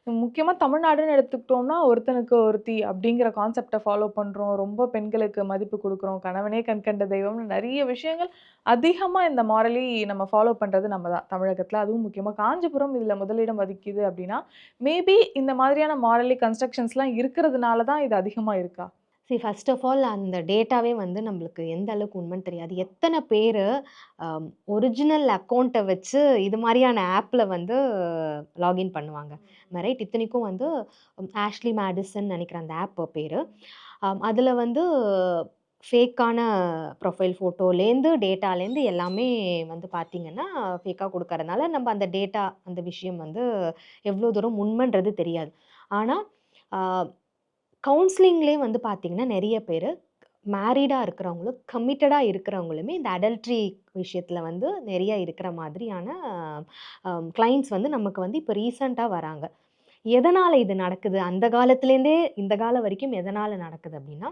முக்கியமா தமிழ்நாடுன்னு எடுத்துக்கிட்டோம்னா, ஒருத்தனுக்கு ஒருத்தி அப்படிங்கிற கான்செப்ட்ட ஃபாலோ பண்றோம். ரொம்ப பெண்களுக்கு மதிப்பு குடுக்குறோம். கணவனே கண்கண்ட தெய்வம்னு நெறைய விஷயங்கள் அதிகமா இந்த மாரலி நம்ம ஃபாலோ பண்றது நம்ம தான் தமிழகத்துல. அதுவும் முக்கியமா காஞ்சிபுரம் இதுல முதலிடம் வகிக்குது அப்படின்னா, மேபி இந்த மாதிரியான மாரலி கன்ஸ்ட்ரக்ஷன்ஸ்லாம் இருக்கிறதுனால தான் இது அதிகமா இருக்கா? ஃபர்ஸ்ட் ஆஃப் ஆல் அந்த டேட்டாவே வந்து நம்மளுக்கு எந்த அளவுக்கு உண்மைன்னு தெரியாது. எத்தன பேரு ஒரிஜினல் அக்கவுண்ட்ட வச்சு இது மாரியான ஆப்ல வந்து லாகின் பண்ணுவாங்க. ரைட். இத்தனைக்கும் வந்து ஆஷ்லி மேடிசன் நெனைக்கிறேன் அந்த ஆப் பேரு. அதுல வந்து ஃபேக்கான ப்ரொஃபைல் ஃபோட்டோலேருந்து, டேட்டாலேருந்து எல்லாமே வந்து பார்த்தீங்கன்னா, ஃபேக்கா குடுக்கறனால நம்ம அந்த டேட்டா அந்த விஷயம் வந்து எவ்ளோ தூரம் உண்மைன்றது தெரியாது. ஆனா, ஆ கவுன்சிலிங்லேயே வந்து பார்த்தீங்கன்னா, நெறைய பேரு மேரிடா இருக்கிறவங்களும், கமிட்டடா இருக்கிறவங்களுமே இந்த அடல்ட்ரி விஷயத்துல வந்து நெறைய இருக்கிற மாதிரியான கிளையண்ட்ஸ் வந்து நமக்கு வந்து இப்ப ரீசென்ட்டா வராங்க. எதனால இது நடக்குது? அந்த காலத்துலேருந்தே இந்த காலம் வரைக்கும் எதனால நடக்குது அப்டின்னா